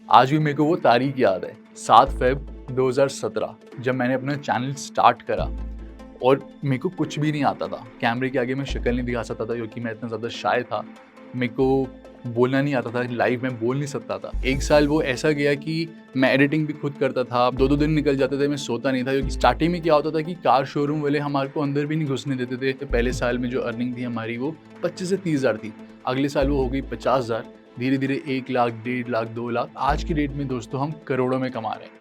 आज भी मेरे को वो तारीख याद है, 7 फ़ेब 2017 जब मैंने अपना चैनल स्टार्ट करा और मेरे को कुछ भी नहीं आता था। कैमरे के आगे मैं शक्ल नहीं दिखा सकता था क्योंकि मैं इतना ज़्यादा शाय था। मेरे को बोलना नहीं आता था, लाइव में बोल नहीं सकता था। 1 साल वो ऐसा गया कि मैं एडिटिंग भी खुद करता था। 2-2 दिन निकल जाते थे, मैं सोता नहीं था क्योंकि स्टार्टिंग में क्या होता था कि कार शोरूम वाले हमारे को अंदर भी नहीं घुसने देते थे। तो पहले साल में जो अर्निंग थी हमारी वो 25 से 30 हज़ार थी। अगले साल वो हो गई 50 हज़ार, धीरे-धीरे 1 लाख, 1.5 लाख, 2 लाख। आज की डेट में दोस्तों हम करोड़ों में कमा रहे हैं।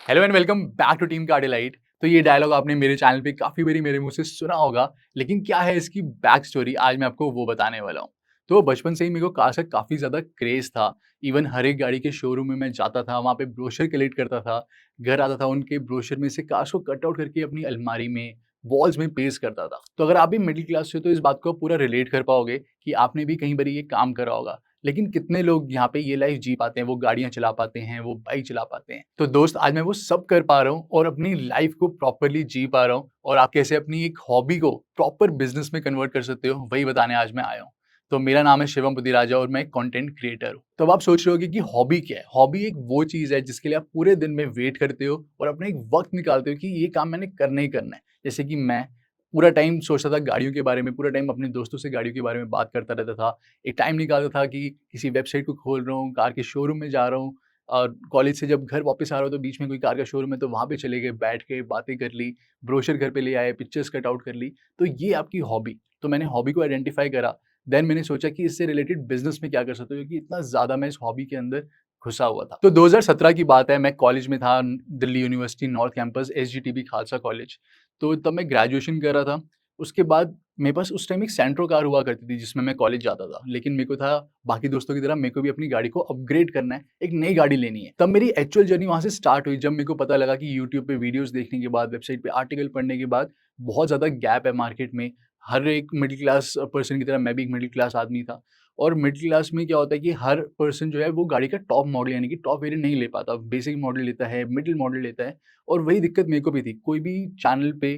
Hello and welcome back to team Cardilite. तो ये डायलॉग आपने मेरे चैनल पे काफ़ी बारी मेरे मुँह से सुना होगा, लेकिन क्या है इसकी बैक स्टोरी, आज मैं आपको वो बताने वाला हूँ। तो बचपन से ही मेरे को कार से काफ़ी ज़्यादा क्रेज़ था। इवन हर एक गाड़ी के शोरूम में मैं जाता था, वहाँ पे ब्रोशर कलेक्ट करता था। घर आता था, उनके ब्रोशर में से कार्स को कट आउट करके अपनी अलमारी में, वॉल्स में पेस्ट करता था। तो अगर आप भी मिडिल क्लास से हो तो इस बात को पूरा रिलेट कर पाओगे कि आपने भी कहीं बारी ये काम करा होगा। लेकिन कितने लोग यहाँ पे ये लाइफ जी पाते हैं, वो गाड़ियाँ चला पाते हैं, वो बाइक चला पाते हैं। तो दोस्त, आज मैं वो सब कर पा रहा हूँ और अपनी लाइफ को प्रॉपर्ली जी पा रहा हूँ और आप कैसे अपनी एक हॉबी को प्रॉपर बिजनेस में कन्वर्ट कर सकते हो, वही बताने आज मैं आया हूँ। तो मेरा नाम है शिवम पुदिराजा और मैं एक कंटेंट क्रिएटर हूँ। तो अब आप सोच रहे होगे कि हॉबी क्या है? हॉबी एक वो चीज़ है जिसके लिए आप पूरे दिन में वेट करते हो और अपना एक वक्त निकालते हो कि ये काम मैंने करना ही करना है। जैसे कि मैं पूरा टाइम सोचता था गाड़ियों के बारे में, पूरा टाइम अपने दोस्तों से गाड़ियों के बारे में बात करता रहता था। एक टाइम निकालता था कि किसी वेबसाइट को खोल रहा हूँ, कार के शोरूम में जा रहा हूँ और कॉलेज से जब घर वापस आ रहा हूँ तो बीच में कोई कार का शोरूम है तो वहाँ पे चले गए, बैठ के बातें कर ली, ब्रोशर घर पे ले आए, पिक्चर्स कट आउट कर ली। तो ये आपकी हॉबी। तो मैंने हॉबी को आइडेंटिफाई करा, देन मैंने सोचा कि इससे रिलेटेड बिज़नेस में क्या कर सकता हूँ क्योंकि इतना ज़्यादा मैं इस हॉबी के अंदर घुसा हुआ था। तो 2017 की बात है, मैं कॉलेज में था, Delhi University North Campus SGTB Khalsa College. तो तब मैं ग्रेजुएशन कर रहा था। उसके बाद मेरे पास उस टाइम एक सेंट्रो कार हुआ करती थी जिसमें मैं कॉलेज जाता था। लेकिन मेरे को था बाकी दोस्तों की तरह मेरे को भी अपनी गाड़ी को अपग्रेड करना है, एक नई गाड़ी लेनी है। तब मेरी एक्चुअल जर्नी वहाँ से स्टार्ट हुई जब मेरे को पता लगा कि यूट्यूब पे वीडियोज़ देखने के बाद, वेबसाइट पे आर्टिकल पढ़ने के बाद बहुत ज़्यादा गैप है मार्केट में। हर एक मिडल क्लास पर्सन की तरह मैं भी एक मिडल क्लास आदमी था और मिडल क्लास में क्या होता है कि हर पर्सन जो है वो गाड़ी का टॉप मॉडल यानी कि टॉप वेरिएंट नहीं ले पाता। बेसिक मॉडल लेता है, मिडल मॉडल लेता है और वही दिक्कत मेरे को भी थी। कोई भी चैनल पे,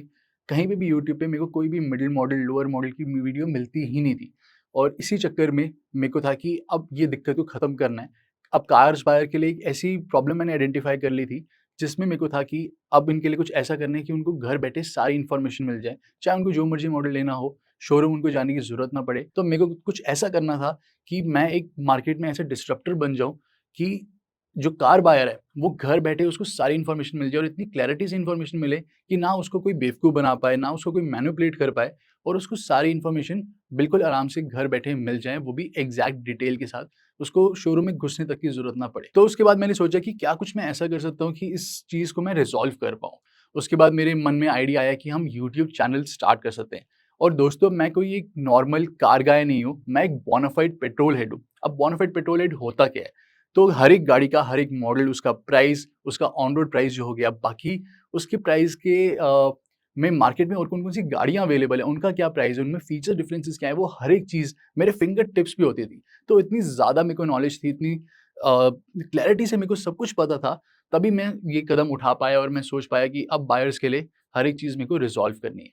कहीं पे भी यूट्यूब पे मेरे को कोई भी मिडल मॉडल, लोअर मॉडल की वीडियो मिलती ही नहीं थी और इसी चक्कर में मेरे को था कि अब ये दिक्कत को ख़त्म करना है। अब कार्स बायर के लिए एक ऐसी प्रॉब्लम मैंने आइडेंटिफ़ाई कर ली थी, जिसमें मेरे को था कि अब इनके लिए कुछ ऐसा करना है कि उनको घर बैठे सारी इन्फॉर्मेशन मिल जाए। चाहे उनको जो मर्ज़ी मॉडल लेना हो, शोरूम उनको जाने की ज़रूरत ना पड़े। तो मेरे को कुछ ऐसा करना था कि मैं एक मार्केट में ऐसा डिस्रप्टर बन जाऊँ कि जो कार बायर है, वो घर बैठे उसको सारी इन्फॉर्मेशन मिल जाए और इतनी क्लैरिटी से इन्फॉर्मेशन मिले कि ना उसको कोई बेवकूफ़ बना पाए, ना उसको कोई मैनिपुलेट कर पाए और उसको सारी इन्फॉर्मेशन बिल्कुल आराम से घर बैठे मिल जाए, वो भी एग्ज़ैक्ट डिटेल के साथ। उसको शोरूम में घुसने तक की ज़रूरत ना पड़े। तो उसके बाद मैंने सोचा कि क्या कुछ मैं ऐसा कर सकता हूँ कि इस चीज़ को मैं रिज़ॉल्व कर पाऊँ। उसके बाद मेरे मन में आइडिया आया कि हम यूट्यूब चैनल स्टार्ट कर सकते हैं और दोस्तों, मैं कोई एक नॉर्मल कार गाय नहीं हूँ, मैं एक बोनाफाइड पेट्रोल हेड हूँ। अब बोनाफाइड पेट्रोल हेड होता क्या है? तो हर एक गाड़ी का, हर एक मॉडल, उसका प्राइस, उसका ऑन रोड प्राइस जो हो गया, बाकी उसके प्राइस के में मार्केट में और कौन-कौन सी गाड़ियाँ अवेलेबल है, उनका क्या प्राइस है, उनमें फीचर डिफरेंसेस क्या है, वो हर एक चीज़ मेरे फिंगर टिप्स पे होती थी। तो इतनी ज़्यादा मेरे को नॉलेज थी, इतनी क्लैरिटी से मेरे को सब कुछ पता था, तभी मैं ये कदम उठा पाया और मैं सोच पाया कि अब बायर्स के लिए हर एक चीज़ मेरे को रिज़ॉल्व करनी है।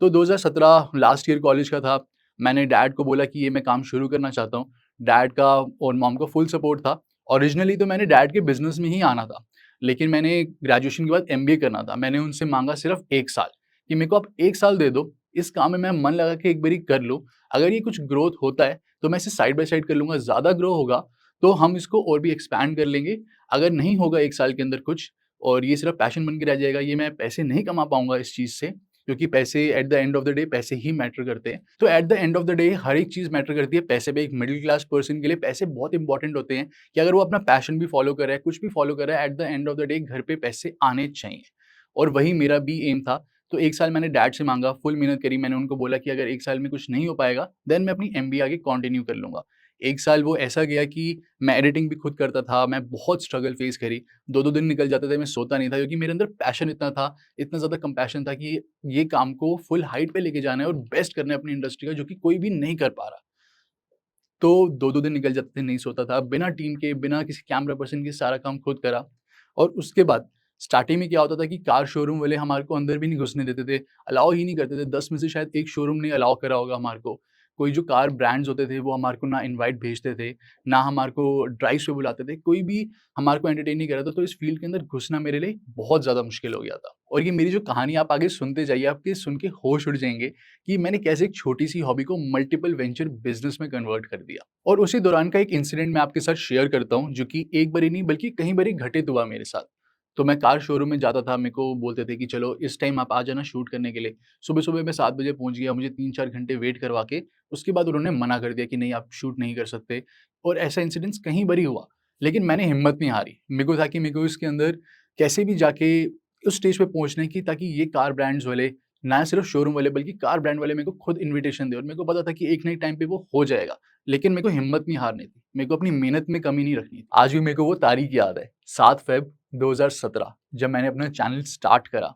तो 2017 लास्ट ईयर कॉलेज का था। मैंने डैड को बोला कि ये मैं काम शुरू करना चाहता हूँ। डैड का और मॉम का फुल सपोर्ट था। ओरिजिनली तो मैंने डैड के बिज़नेस में ही आना था, लेकिन मैंने ग्रेजुएशन के बाद एमबीए करना था। मैंने उनसे माँगा सिर्फ़ 1 साल कि मेरे को आप 1 साल दे दो, इस काम में मैं मन लगा के एक बारी कर लूँ। अगर ये कुछ ग्रोथ होता है, तो मैं इसे साइड बाय साइड कर लूँगा। ज़्यादा ग्रो होगा, तो हम इसको और भी एक्सपैंड कर लेंगे। अगर नहीं होगा 1 साल के अंदर कुछ और ये सिर्फ़ पैशन बन के रह जाएगा, ये मैं पैसे नहीं कमा पाऊँगा इस चीज़ से, क्योंकि पैसे at the end of the day पैसे ही मैटर करते हैं। तो at the end of the day हर एक चीज़ मैटर करती है। पैसे भी एक मिडिल क्लास पर्सन के लिए पैसे बहुत इंपॉर्टेंट होते हैं कि अगर वो अपना पैशन भी फॉलो कर रहा है, कुछ भी फॉलो कर रहा है, eight the end of the day घर पे पैसे आने चाहिए और वही मेरा भी एम था। तो 1 साल मैंने डैड से माँगा, फुल मेहनत करी। मैंने उनको बोला कि अगर 1 साल में कुछ नहीं हो पाएगा, देन मैं अपनी एमबीए आगे कंटिन्यू कर लूँगा। 1 साल वो ऐसा गया कि मैं एडिटिंग भी खुद करता था, मैं बहुत स्ट्रगल फेस करी। 2-2 दिन निकल जाते थे, मैं सोता नहीं था क्योंकि मेरे अंदर पैशन इतना था, इतना ज़्यादा कंपैशन था कि ये काम को फुल हाइट पे लेके जाना है और बेस्ट करना है अपनी इंडस्ट्री का, जो कि कोई भी नहीं कर पा रहा। तो 2-2 दिन निकल जाते थे, नहीं सोता था, बिना टीम के, बिना किसी कैमरा पर्सन के सारा काम खुद करा और उसके बाद स्टार्टिंग में क्या होता था कि कार शोरूम वाले हमारे को अंदर भी नहीं घुसने देते थे, अलाउ ही नहीं करते थे। 10 में से शायद 1 शोरूम ने अलाउ करा होगा हमारे को। कोई जो कार ब्रांड्स होते थे वो हमारे को ना इनवाइट भेजते थे, ना हमारे को ड्राइव्स पे बुलाते थे, कोई भी हमारे को एंटरटेन नहीं कर रहा था। तो इस फील्ड के अंदर घुसना मेरे लिए बहुत ज़्यादा मुश्किल हो गया था। और ये मेरी जो कहानी आप आगे सुनते जाइए, आपके सुन के होश उड़ जाएँगे कि मैंने कैसे एक छोटी-सी हॉबी को मल्टीपल वेंचर बिज़नेस में कन्वर्ट कर दिया। और उसी दौरान का एक इंसिडेंट मैं आपके साथ शेयर करता हूँ, जो कि एक बारी नहीं बल्कि कई बारी घटित हुआ मेरे साथ। तो मैं कार शोरूम में जाता था, मेरे को बोलते थे कि चलो इस टाइम आप आ जाना शूट करने के लिए। सुबह-सुबह मैं 7 बजे पहुँच गया, मुझे 3-4 घंटे वेट करवा के उसके बाद उन्होंने मना कर दिया कि नहीं आप शूट नहीं कर सकते। और ऐसा इंसिडेंट्स कई बारी हुआ, लेकिन मैंने हिम्मत नहीं हारी। मेरे को था कि मेरे को इसके अंदर कैसे भी जाके उस स्टेज पे पहुँचना है कि ताकि ये कार ब्रांड्स वाले, ना सिर्फ शोरूम वाले बल्कि कार ब्रांड वाले मेरे को खुद इन्विटेशन दें। और मेरे को पता था कि एक ना एक टाइम पे वो हो जाएगा। लेकिन मेरे को हिम्मत नहीं हारनी थी। मेरे को अपनी मेहनत में कमी नहीं रखनी थी। आज भी मेरे को वो तारीख याद है, 7 फ़ेब 2017, जब मैंने अपना चैनल स्टार्ट करा।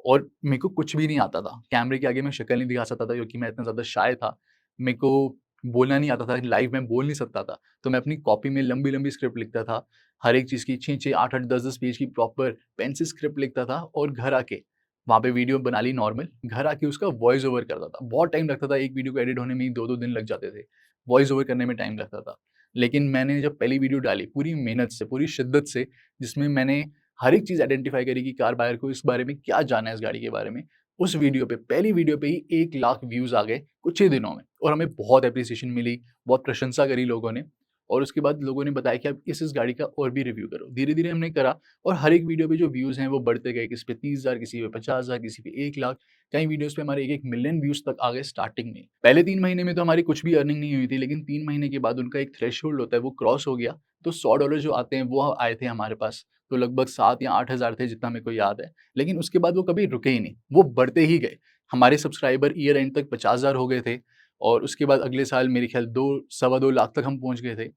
और मेरे को कुछ भी नहीं आता था। कैमरे के आगे मैं शक्ल नहीं दिखा सकता था क्योंकि मैं इतना ज़्यादा शाय था। मेरे को बोलना नहीं आता था, लाइव में बोल नहीं सकता था। तो मैं अपनी कॉपी में लंबी-लंबी स्क्रिप्ट लिखता था। हर एक चीज़ की 6-6, 8-8, 10-10 पेज की प्रॉपर पेन से स्क्रिप्ट लिखता था और घर आके वहाँ पे वीडियो बना ली नॉर्मल, घर आके उसका वॉइस ओवर करता था। बहुत टाइम लगता था, एक वीडियो को एडिट होने में ही 2-2 दिन लग जाते थे। वॉइस ओवर करने में टाइम लगता था। लेकिन मैंने जब पहली वीडियो डाली पूरी मेहनत से, पूरी शिद्दत से, जिसमें मैंने हर एक चीज़ आइडेंटिफ़ाई करी कि कार बायर को इस बारे में क्या जानना है, इस गाड़ी के बारे में। उस वीडियो पे, पहली वीडियो पे ही 1 लाख व्यूज़ आ गए कुछ ही दिनों में। और हमें बहुत एप्रिसिएशन मिली, बहुत प्रशंसा करी लोगों ने। और उसके बाद लोगों ने बताया कि आप इस गाड़ी का और भी रिव्यू करो। धीरे-धीरे हमने करा और हर एक वीडियो पे जो व्यूज़ हैं वो बढ़ते गए। किसी पे 30,000, किसी पे 50,000, किसी पे 1 लाख। कई वीडियोज़ पे हमारे 1-1 मिलियन व्यूज़ तक आ गए स्टार्टिंग में। पहले 3 महीने में तो हमारी कुछ भी अर्निंग नहीं हुई थी, लेकिन 3 महीने के बाद उनका एक थ्रेशोल्ड होता है, वो क्रॉस हो गया। तो $100 जो आते हैं वो आए थे हमारे पास। तो लगभग 7 या 8,000 थे जितना मेरे को याद है। लेकिन उसके बाद वो कभी रुके ही नहीं, वो बढ़ते ही गए। हमारे सब्सक्राइबर ईयर एंड तक 50,000 हो गए थे और उसके बाद अगले साल मेरे ख्याल 2 सवा 2 लाख तक हम पहुँच गए थे।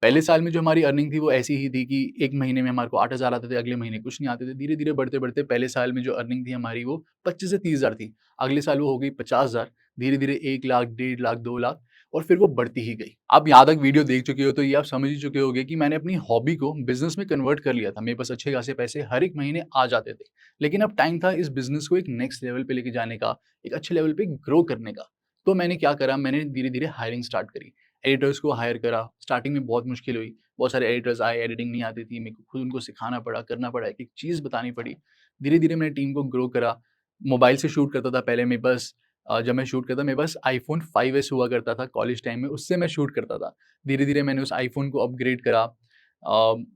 पहले साल में जो हमारी अर्निंग थी वो ऐसी ही थी कि 1 महीने में हमारे को 8,000 आते थे, अगले महीने कुछ नहीं आते थे। धीरे-धीरे बढ़ते-बढ़ते पहले साल में जो अर्निंग थी हमारी वो 25 से 30,000 थी। अगले साल वो हो गई 50,000, धीरे-धीरे 1 लाख, 1.5 लाख, 2 लाख और फिर वो बढ़ती ही गई। आप यहाँ तक वीडियो देख चुके हो तो ये आप समझ ही चुके होंगे कि मैंने अपनी हॉबी को बिज़नेस में कन्वर्ट कर लिया था। मेरे पास अच्छे खासे पैसे हर एक महीने आ जाते थे। लेकिन अब टाइम था इस बिज़नेस को एक नेक्स्ट लेवल पे लेके जाने का, एक अच्छे लेवल पे ग्रो करने का। तो मैंने क्या करा, मैंने धीरे-धीरे हायरिंग स्टार्ट करी। एडिटर्स को हायर करा। स्टार्टिंग में बहुत मुश्किल हुई। बहुत सारे एडिटर्स आए, एडिटिंग नहीं आती थी, मेरे को खुद उनको सिखाना पड़ा, करना पड़ा, एक-एक चीज़ बतानी पड़ी। धीरे-धीरे मैंने टीम को ग्रो करा। मोबाइल से शूट करता था पहले मेरे पास, जब मैं शूट करता मेरे पास iPhone 5s हुआ करता था कॉलेज टाइम में, उससे मैं शूट करता था। धीरे-धीरे मैंने उस iPhone को अपग्रेड करा।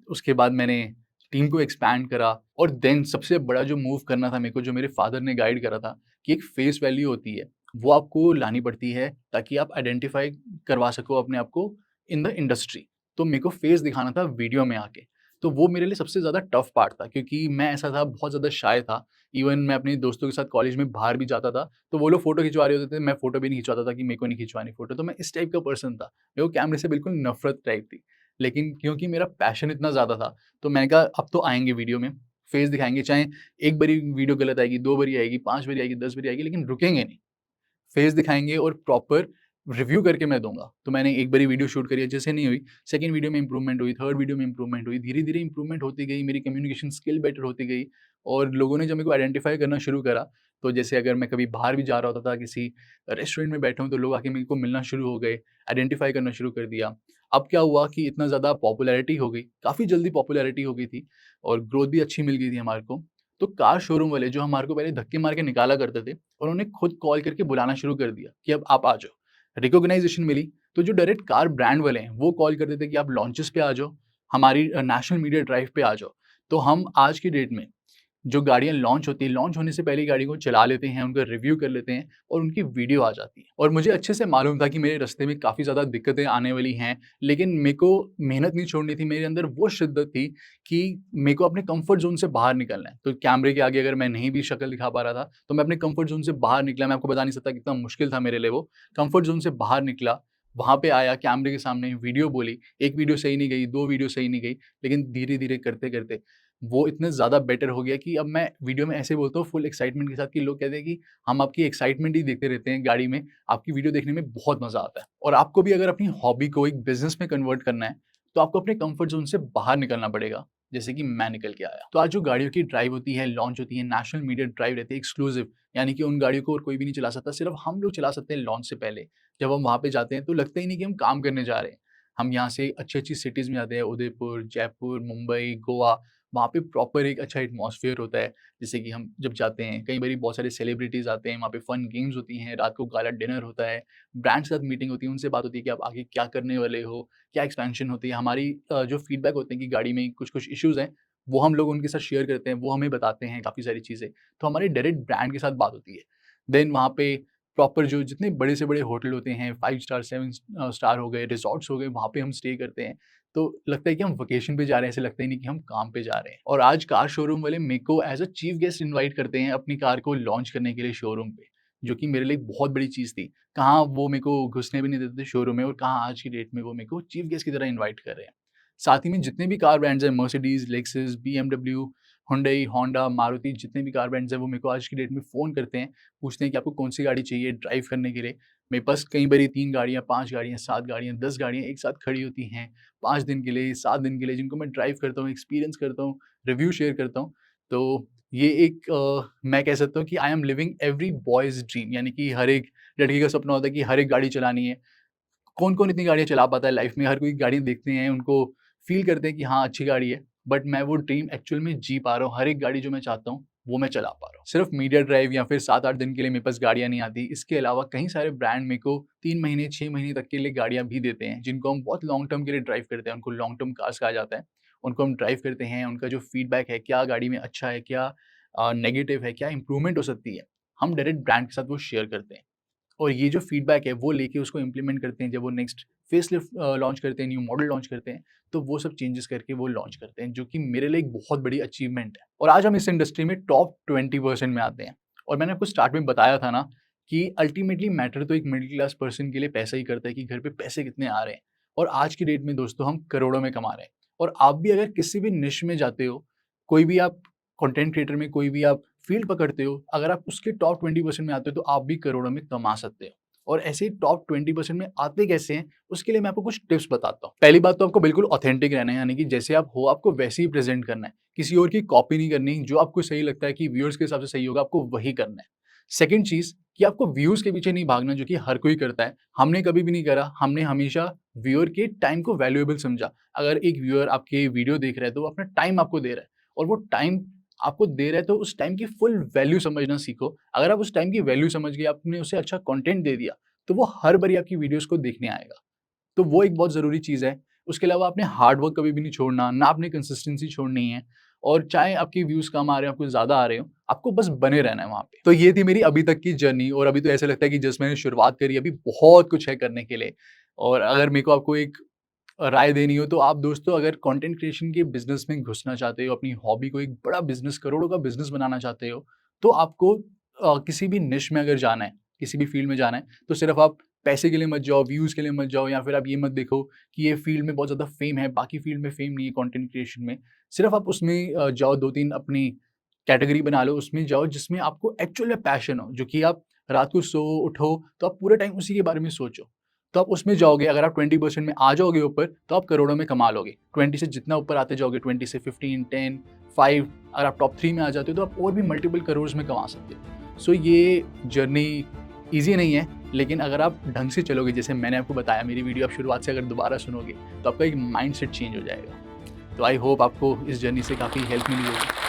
उसके बाद मैंने टीम को एक्सपैंड करा और देन सबसे बड़ा जो मूव करना था मेरे को, जो मेरे फादर ने गाइड करा था कि एक फेस वैल्यू होती है, वो आपको लानी पड़ती है ताकि आप आइडेंटिफ़ाई करवा सको अपने आप को इन द इंडस्ट्री। तो मेरे को फेस दिखाना था वीडियो में आके। तो वो मेरे लिए सबसे ज़्यादा टफ पार्ट था क्योंकि मैं ऐसा था, बहुत ज़्यादा शाय था। इवन मैं अपने दोस्तों के साथ कॉलेज में बाहर भी जाता था, तो वो लोग फ़ोटो खिंचवा रहे होते थे, मैं फ़ोटो भी नहीं खिंचवाता था कि मेरे को नहीं खिंचवानी फ़ोटो। तो मैं इस टाइप का पर्सन था। मेरे को कैमरे से बिल्कुल नफ़रत टाइप थी। लेकिन क्योंकि मेरा पैशन इतना ज़्यादा था, तो मैंने कहा अब तो आएँगे वीडियो में, फेस दिखाएँगे, चाहे एक बारी वीडियो गलत आएगी, 2 बारी आएगी, 5 बारी आएगी, 10 बारी आएगी, लेकिन रुकेंगे नहीं। फेस दिखाएँगे और प्रॉपर रिव्यू करके मैं दूँगा। तो मैंने एक बारी वीडियो शूट करी, अच्छे से नहीं हुई, सेकंड वीडियो में इम्प्रूवमेंट हुई, थर्ड वीडियो में इम्प्रूवमेंट हुई, धीरे-धीरे इम्प्रूवमेंट होती गई, मेरी कम्युनिकेशन स्किल बेटर होती गई और लोगों ने जब मेरे को आइडेंटिफ़ाई करना शुरू करा, तो जैसे अगर मैं कभी बाहर भी जा रहा होता था, किसी रेस्टोरेंट में बैठा हूँ, तो लोग आके मेरे को मिलना शुरू हो गए, आइडेंटिफ़ाई करना शुरू कर दिया। अब क्या हुआ कि इतना ज़्यादा पॉपुलैरिटी हो गई, काफ़ी जल्दी पॉपुलैरिटी हो गई थी और ग्रोथ भी अच्छी मिल गई थी हमारे को। तो कार शोरूम वाले जो हमारे को पहले धक्के मार के निकाला करते थे, उन्होंने खुद कॉल करके बुलाना शुरू कर दिया कि अब आप आ जाओ। रिकॉग्नाइज़ेशन मिली, तो जो डायरेक्ट कार ब्रांड वाले हैं, वो कॉल करते थे कि आप लॉन्चेस पे आ जाओ, हमारी नेशनल मीडिया ड्राइव पे आ जाओ। तो हम आज की डेट में जो गाड़ियाँ लॉन्च होती हैं, लॉन्च होने से पहले ही गाड़ी को चला लेते हैं, उनका रिव्यू कर लेते हैं और उनकी वीडियो आ जाती है। और मुझे अच्छे से मालूम था कि मेरे रास्ते में काफ़ी ज़्यादा दिक्कतें आने वाली हैं, लेकिन मेरे को मेहनत नहीं छोड़नी थी। मेरे अंदर वो शिद्दत थी कि मेरे को अपने कम्फर्ट ज़ोन से बाहर निकलना है। तो कैमरे के आगे अगर मैं नहीं भी शक्ल दिखा पा रहा था, तो मैं अपने कम्फर्ट ज़ोन से बाहर निकला। मैं आपको बता नहीं सकता कितना मुश्किल था मेरे लिए वो। कम्फर्ट ज़ोन से बाहर निकला, वहाँ पे आया, कैमरे के सामने वीडियो बोली। 1 वीडियो सही नहीं गई, 2 वीडियो सही नहीं गई, लेकिन धीरे-धीरे करते-करते वो इतने ज़्यादा बेटर हो गया कि अब मैं वीडियो में ऐसे बोलता हूँ फुल एक्साइटमेंट के साथ कि लोग कहते हैं कि हम आपकी एक्साइटमेंट ही देखते रहते हैं गाड़ी में, आपकी वीडियो देखने में बहुत मज़ा आता है। और आपको भी अगर अपनी हॉबी को एक बिज़नेस में कन्वर्ट करना है, तो आपको अपने कम्फर्ट ज़ोन से बाहर निकलना पड़ेगा, जैसे कि मैं निकल के आया। तो आज जो गाड़ियों की ड्राइव होती है, लॉन्च होती है, नेशनल मीडिया ड्राइव रहती है एक्सक्लूसिव, यानी कि उन गाड़ियों को और कोई भी नहीं चला सकता, सिर्फ हम लोग चला सकते हैं लॉन्च से पहले। जब हम वहाँ पे जाते हैं तो लगता ही नहीं कि हम काम करने जा रहे हैं। हम यहाँ से अच्छी-अच्छी सिटीज़ में जाते हैं, उदयपुर, जयपुर, मुंबई, गोवा, वहाँ पे प्रॉपर एक अच्छा एटमॉस्फेयर होता है। जैसे कि हम जब जाते हैं, कई बारी बहुत सारे सेलिब्रिटीज़ आते हैं, वहाँ पे फन गेम्स होती हैं, रात को गाला डिनर होता है, ब्रांड्स के साथ मीटिंग होती है, उनसे बात होती है कि आप आगे क्या करने वाले हो, क्या एक्सपेंशन होती है। हमारी जो फीडबैक होते हैं कि गाड़ी में कुछ-कुछ इश्यूज़ हैं, वो हम लोग उनके साथ शेयर करते हैं, वो हमें बताते हैं काफ़ी सारी चीज़ें। तो हमारी डायरेक्ट ब्रांड के साथ बात होती है। देन वहाँ पे प्रॉपर जो जितने बड़े से बड़े होटल होते हैं, 5 स्टार, 7 स्टार हो गए, रिज़ॉर्ट्स हो गए, वहाँ पे हम स्टे करते हैं। तो लगता है कि हम वेकेशन पे जा रहे हैं, ऐसा लगता ही नहीं कि हम काम पे जा रहे हैं। और आज कार शोरूम वाले मेरे को as a chief guest invite करते हैं अपनी कार को लॉन्च करने के लिए शोरूम पे, जो कि मेरे लिए एक बहुत बड़ी चीज़ थी। कहाँ वो मेरे को घुसने भी नहीं देते थे शोरूम में और कहाँ आज की डेट में वो मेरे को चीफ गेस्ट की तरह इनवाइट कर रहे हैं। साथ ही में जितने भी कार ब्रांड्स हैं, Mercedes, Lexus, BMW, Hyundai, Honda, Maruti, जितने भी कार ब्रांड्स हैं, वो मेरे को आज की डेट में फ़ोन करते हैं, पूछते हैं कि आपको कौन-सी गाड़ी चाहिए ड्राइव करने के लिए। मेरे पास कई बारी 3 गाड़ियाँ, 5 गाड़ियाँ, 7 गाड़ियाँ, 10 गाड़ियाँ एक साथ खड़ी होती हैं, 5 दिन के लिए, 7 दिन के लिए, जिनको मैं ड्राइव करता हूँ, एक्सपीरियंस करता हूँ, रिव्यू शेयर करता हूँ। तो ये एक मैं कह सकता हूँ कि I am living every boys dream, यानी कि हर एक लड़के का सपना होता है कि हर एक गाड़ी चलानी है। कौन-कौन इतनी गाड़ियाँ चला पाता है लाइफ में? हर कोई गाड़ियाँ देखते हैं, उनको फ़ील करते हैं कि हाँ, अच्छी गाड़ी है। बट मैं वो ड्रीम एक्चुअल में जी पा रहा हूँ। हर एक गाड़ी जो मैं चाहता हूँ, वो मैं चला पा रहा हूँ। सिर्फ़ मीडिया ड्राइव या फिर 7-8 दिन के लिए मेरे पास गाड़ियाँ नहीं आती। इसके अलावा कई सारे ब्रांड मेरे को 3 महीने, 6 महीने तक के लिए गाड़ियाँ भी देते हैं, जिनको हम बहुत लॉन्ग टर्म के लिए ड्राइव करते हैं। उनको लॉन्ग टर्म कार्स कहा जाता है। उनको हम ड्राइव करते हैं, उनका जो फ़ीडबैक है, क्या गाड़ी में अच्छा है, क्या नेगेटिव है, क्या इम्प्रूवमेंट हो सकती है, हम डायरेक्ट ब्रांड के साथ वो शेयर करते हैं। और ये जो फीडबैक है वो लेके उसको इम्प्लीमेंट करते हैं। जब वो नेक्स्ट फेसलिफ्ट लॉन्च करते हैं, न्यू मॉडल लॉन्च करते हैं, तो वो सब चेंजेस करके वो लॉन्च करते हैं, जो कि मेरे लिए एक बहुत बड़ी अचीवमेंट है। और आज हम इस इंडस्ट्री में टॉप 20% में आते हैं। और मैंने आपको स्टार्ट में बताया था ना कि अल्टीमेटली मैटर तो एक मिडिल क्लास पर्सन के लिए पैसा ही करता है कि घर पे पैसे कितने आ रहे हैं। और आज की डेट में दोस्तों हम करोड़ों में कमा रहे हैं। और आप भी अगर किसी भी निश में जाते हो, कोई भी आप कंटेंट क्रिएटर में कोई भी आप फील्ड पकड़ते हो, अगर आप उसके टॉप 20% में आते हो, तो आप भी करोड़ों में कमा सकते हो। और ऐसे ही टॉप 20% में आते कैसे हैं, उसके लिए मैं आपको कुछ टिप्स बताता हूँ। पहली बात तो आपको बिल्कुल ऑथेंटिक रहना है, यानी कि जैसे आप हो, आपको वैसे ही प्रेज़ेंट करना है। किसी और की कॉपी नहीं करनी, जो आपको सही लगता है कि व्यूअर्स के हिसाब से सही होगा, आपको वही करना है। सेकंड चीज़ कि आपको व्यूज़ के पीछे नहीं भागना, जो कि हर कोई करता है। हमने कभी भी नहीं करा, हमने हमेशा व्यूअर के टाइम को वैल्यूएबल समझा। अगर एक व्यूअर आपके वीडियो देख रहा है, तो वो अपना टाइम आपको दे रहा है और वो टाइम आपको दे रहा है, तो उस टाइम की फुल वैल्यू समझना सीखो। अगर आप उस टाइम की वैल्यू समझ गए, आपने उसे अच्छा कंटेंट दे दिया, तो वो हर बारी आपकी वीडियोज़ को देखने आएगा। तो वो एक बहुत ज़रूरी चीज़ है। उसके अलावा आपने हार्ड वर्क कभी भी नहीं छोड़ना, ना आपने कंसिस्टेंसी छोड़नी है और चाहे आपके व्यूज़ कम आ रहे हो, आपको ज़्यादा आ रहे हो, आपको बस बने रहना है वहाँ पे। तो ये थी मेरी अभी तक की जर्नी और अभी तो ऐसा लगता है कि जस्ट मैंने शुरुआत करी है, अभी बहुत कुछ है करने के लिए। और अगर मेरे को आपको एक राय देनी हो तो आप दोस्तों अगर कंटेंट क्रिएशन के बिज़नेस में घुसना चाहते हो, अपनी हॉबी को एक बड़ा बिज़नेस, करोड़ों का बिज़नेस बनाना चाहते हो, तो आपको किसी भी निश में अगर जाना है, किसी भी फील्ड में जाना है, तो सिर्फ़ आप पैसे के लिए मत जाओ, व्यूज़ के लिए मत जाओ या फिर आप ये मत देखो कि ये फील्ड में बहुत ज़्यादा फ़ेम है, बाकी फील्ड में फ़ेम नहीं है कंटेंट क्रिएशन में। सिर्फ़ आप उसमें जाओ, 2-3 अपनी कैटेगरी बना लो, उसमें जाओ जिसमें आपको एक्चुअल में पैशन हो, जो कि आप रात को सो उठो, तो आप पूरे टाइम उसी के बारे में सोचो। तो आप उसमें जाओगे, अगर आप 20% में आ जाओगे ऊपर, तो आप करोड़ों में कमा लोगे। 20 से जितना ऊपर आते जाओगे, 20 से 15, 10, 5, अगर आप टॉप 3 में आ जाते हो, तो आप और भी मल्टीपल करोर्स में कमा सकते हो। सो ये जर्नी ईज़ी नहीं है, लेकिन अगर आप ढंग से चलोगे, जैसे मैंने आपको बताया, मेरी वीडियो आप शुरुआत से अगर दोबारा सुनोगे, तो आपका एक माइंडसेट चेंज हो जाएगा। तो आई होप आपको इस जर्नी से काफ़ी हेल्प मिली होगी।